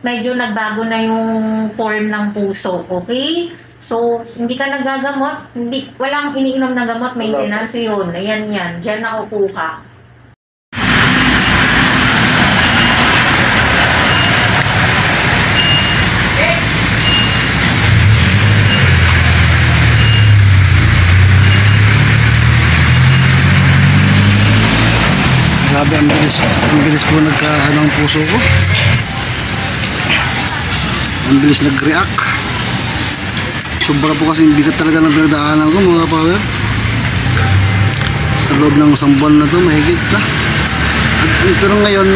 medyo nagbago na yung form ng puso, okay? So, hindi ka nagagamot, walang iniinom na gamot, maintenance yun. Ayan yan, dyan na kukuha. Grabe, ang bilis po nagkaano ang puso ko. Ang bilis nag-react. Sobra po kasing bigat talaga ng pinagdaanan ko mga power. Sa loob ng isang buwan na to, mahigit na. Pero ngayon,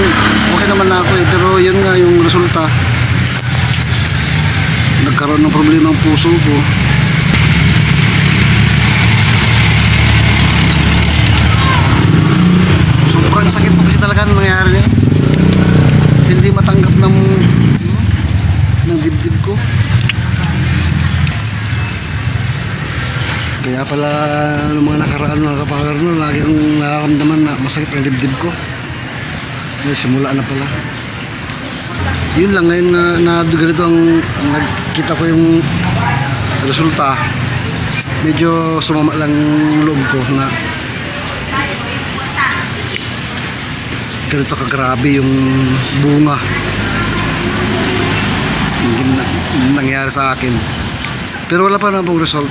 okay naman na ako eh. Pero yun nga yung resulta. Nagkaroon ng problema ang puso ko. Sobrang sakit po kasi talaga ang nangyari niya. Hindi matanggap ng dibdib ko. Kaya pala ng mga nakaraan mga kapower no, lagi kong nararamdaman na masakit ang dibdib ko. May simula na pala. Yun lang ngayon na ganito ang nagkita ko yung resulta. Medyo sumama lang loob ko na ganito kagrabe yung bunga yung nangyari sa akin. Pero wala pa na pong result.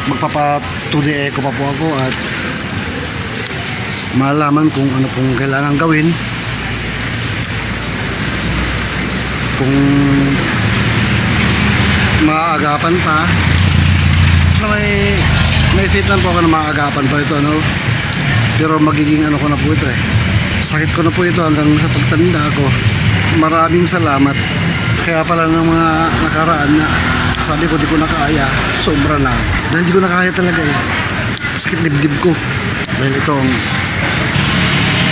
Magpapa 2D echo pa po ako at malaman kung ano pong kailangan gawin, kung maaagapan pa. May fit lang po ako na maaagapan pa ito ano? Pero magiging ano ko na po ito eh, sakit ko na po ito hanggang sa pagtanda ko. Maraming salamat. Kaya pala ng mga nakaraan na sabi ko di ko nakaya, sobra na. Dahil di ko nakaya talaga eh. Sakit dibdib ko. Dahil itong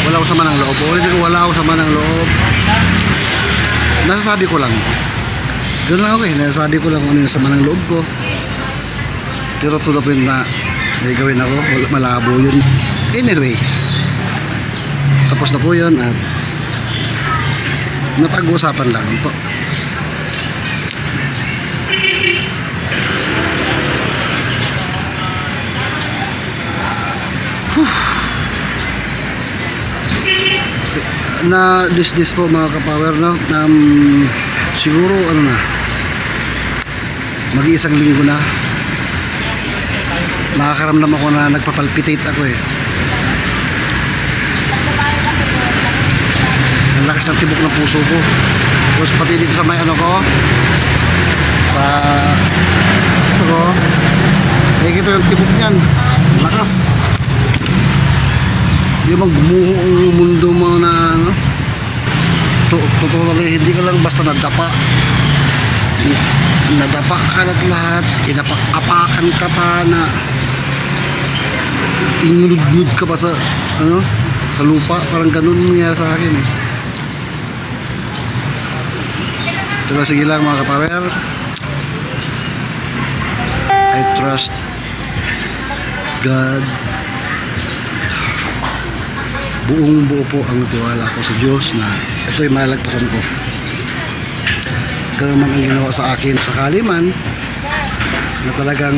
wala akong sama ng loob. Ulitin ko, wala akong sama ng loob. Nasasabi ko lang. Doon lang ako eh. Nasasabi ko lang kung ano yung sama ng loob ko. Pero to the point na may gawin ako, malabo yun. Anyway, tapos na po yun at napag-uusapan lang po. Na this po mga kapower no, siguro ano na mag-iisang linggo na nakakaramdam ako na nagpapalpitate ako eh. Ang lakas ng tibok ng puso ko. Tapos pati dito sa may ano ko, sa ito ko, nakikita yung tibok niyan. Lakas. Yung maggumuho ang mundo mo na ano, totoo hindi ka lang basta nadapa ka na lahat, inapak-apakan ka pa na inulud-lud ka pa sa ano, sa lupa. Parang ganun nangyari sa akin eh. Pero sige lang mga kapower, I trust God. Buong buo po ang tiwala ko sa Diyos na ito'y malagpasan ko. Ganun man ang ginawa sa akin. Sakali man na talagang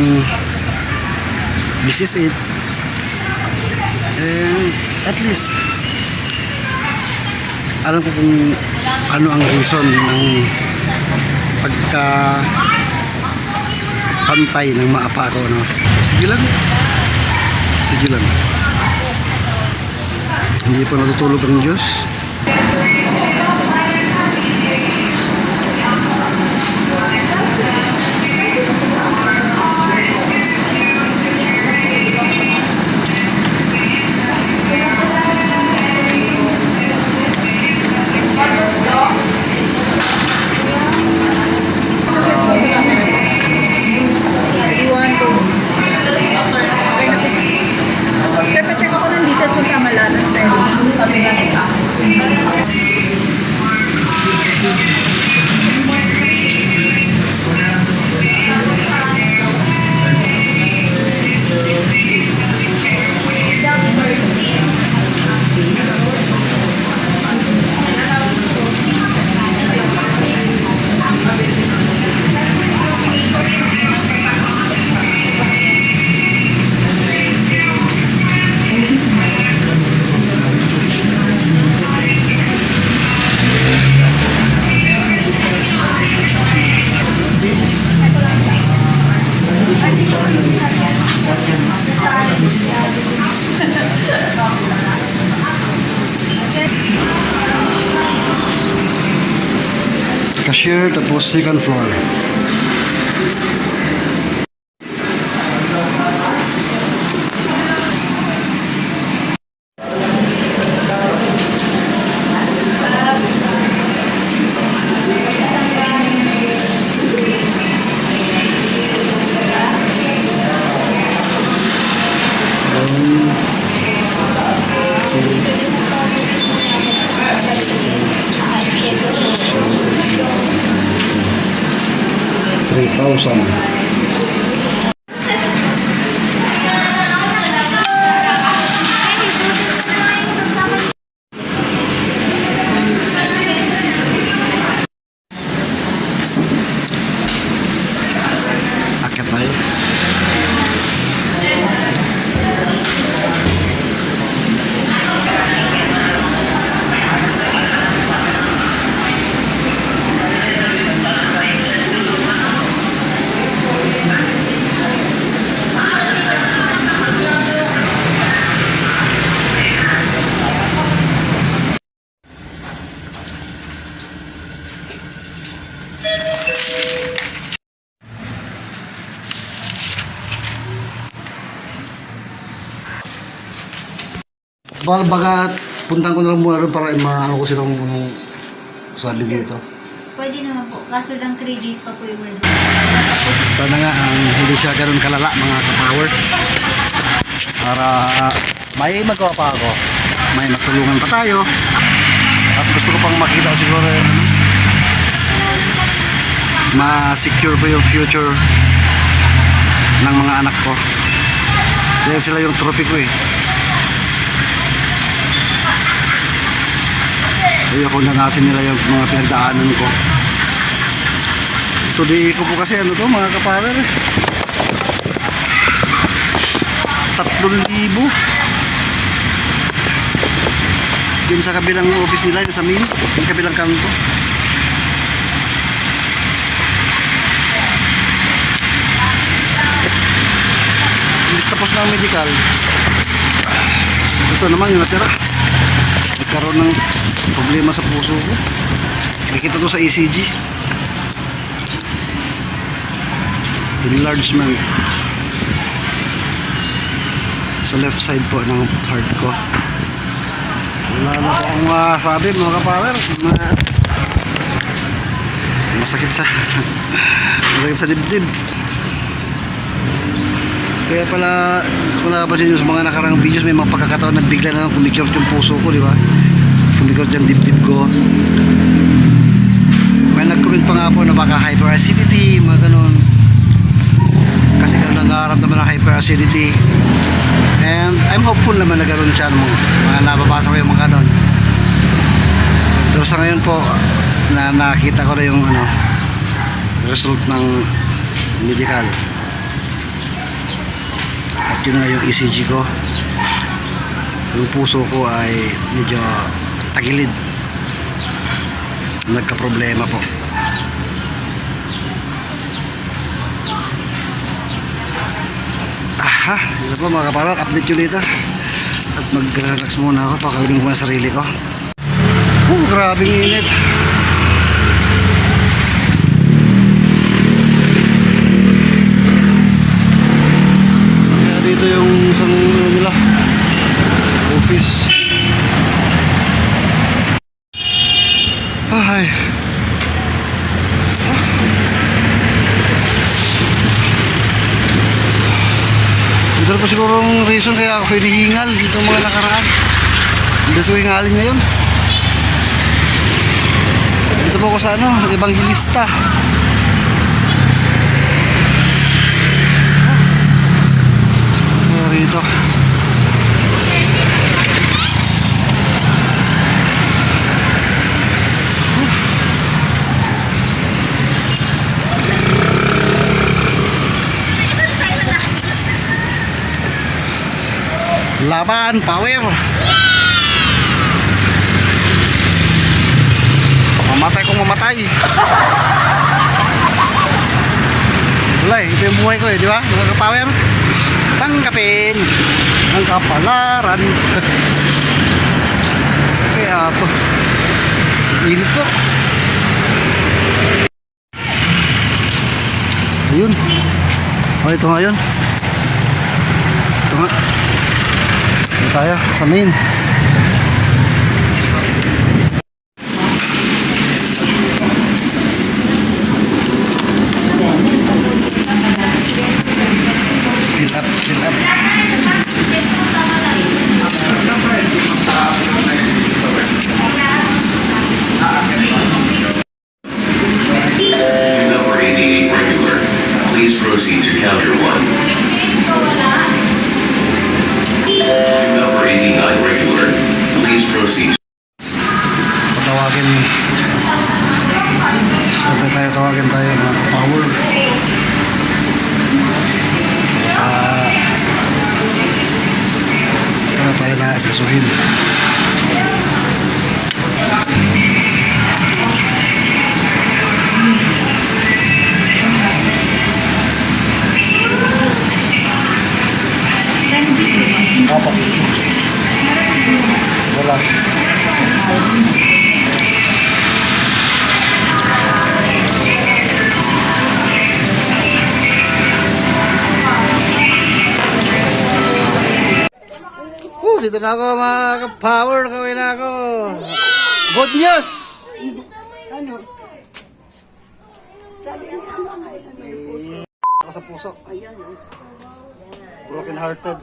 this is it, and at least alam ko kung ano ang reason ng pagka pantay ng maapa ko no? Sige lang, sige lang. Hindi pa natutulog ang Diyos. Sir, pa-check ako ng details kung tama lahat ng spelling. Sabi nga isa. cashier, tapos second floor. $3,000. Akyat tayo. Baga, puntan ko na lang muna rin para maano ko silang sabi dito. Pwede naman po. Kaso lang 3 days pa po yung result. Sana nga hindi siya ganun kalala mga ka-power. Para may magawa pa ako. May magtulungan pa tayo. At gusto ko pang makita siguro yung ma-secure pa yung future ng mga anak ko. Dahil sila yung trophy ko eh. Ayoko nanasin nila yung mga pinagdaanan ko. Ito di ko po kasi ano to mga kapower eh. 3,000. Yun sa kabilang office nila, yung sa main, yung kabilang kanto. Imbis tapos na ang medical, ito naman yung natira. Nagkaroon ng problema sa puso ko. Nakikita to sa ECG. Enlargement sa left side po ng heart ko. Wala na po akong masabi mga kapower. Masakit sa masakit sa dibdib. Kaya pala kung napapansin nyo sa mga nakarang videos, may mga pagkakataon na bigla na lang kumikirot yung puso ko, di ba? Kumikirot yung dibdib ko. May nag-comment pa nga po na baka hyperacidity, mga ganun. Kasi ganun nangaramdaman ng hyperacidity. And I'm hopeful naman na gano'n siya, mga nababasa ko yung mga ganun. Pero sa ngayon po, na nakita ko na yung result ng medical. At yun nga yung ECG ko. Yung puso ko ay medyo tagilid. Nagka-problema po. Aha, sila po mga kapower, update you later. At mag-relax muna ako, pakawin ko ang sarili ko. Grabing init. Kaya dito yung isang nila office. Ay. Ito na po siguro ang reason kaya ako hinihingal dito mga nakaraan. Hindi ko hingalin ngayon. Dito po ako sa evangelista. Kaya rito. Laban, power. Mamatay kung mamatay. Wala ito yung buhay ko di ba? Mga ka-power. Tanggapin ang kapalaran. Kaya ito. Init po. Ayun. Oh, ito nga yun. Ito nga. Ito tayo sa main. Fill up, fill up. Number 88 regular. Please proceed to counter 1. Number 89 regular. Please proceed. Patawagin. Tawagin tayo mga ka-power. Sa tayo na asasuhin. Apa? Wala. Dito na ako mga power, kawin na ako. Good news! Ano? Sabi niya, ano nga yun? Ako sa puso. Ayan, Broken hearted.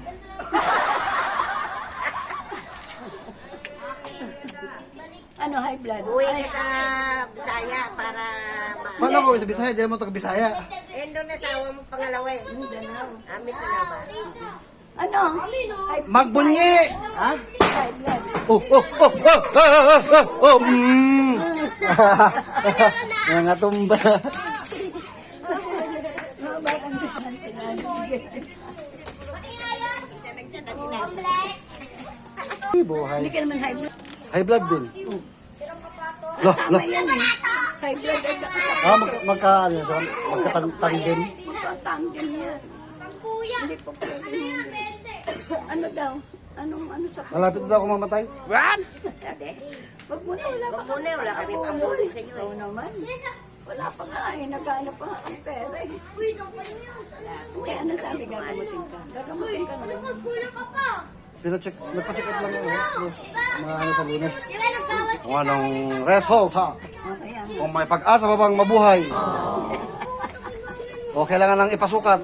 ano, high blood? Uwi ka sa Bisaya para Paano ko sa Bisaya? Diyan mo ito ka Bisaya. doon na sa awa mo pangalawa eh. Amit na ba? Ano? Magbunyi! Ha? High blood. Oh, oh, oh, oh, oh, oh, Mga tumba. Buhay. Hindi ka naman high blood. High blood din. Loh, loh. Ayan eh. High blood at saka Magkatang din. magkatanggal niya. Hindi po pwede. Ano daw? Ano sa... Malapit na ako mamatay. Sabi, Wag muna, wala pa. wag muna, wala kami pambuli sa iyo Oo eh. naman. Wala pa nga eh. Naghanap pa nga ang pera eh. Kaya ano sabi, gagamutin ka? Gagamutin ka naman. Pinacheck, nagpa-check up lang ako. Mga ano sa Lunes. Kung anong result ha. Okay, ah. Kung may pag-asa pa bang mabuhay. O kailangan lang ipasukat.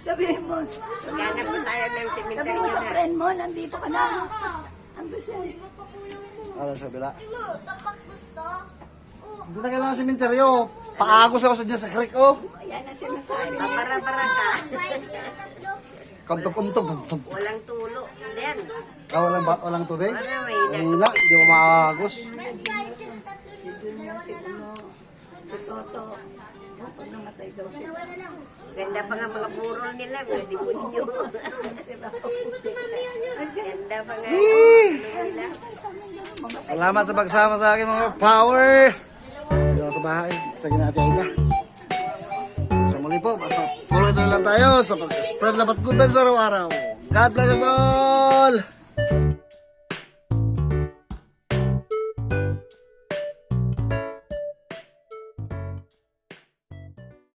Sabihin mo. Ganap pa tayo ng Sabi cemetery mo sa na. friend mo, nandito ka na. Ando siya. Ano sa bila? Hindi na kailangan sementeryo. Paagos ako sa dyan sa creek oh. Ayan na sinasabi. Papara-para ka. Kuntog-kuntog. Walang tulo. Then, Walang tubig? ano may Hindi na, hindi mo maagos. Si Toto. Pag namatay daw siya. ganda pa nga mga burol nila. Mga demonyo. Ganda pa nga. Ano nila. Salamat sa pagsama sa akin mga power. Dito ako sa bahay. Sa ginatiaga. Sa muli po, basta tuloy lang tayo sa pag-spread labat good vibes araw-araw. God bless us all!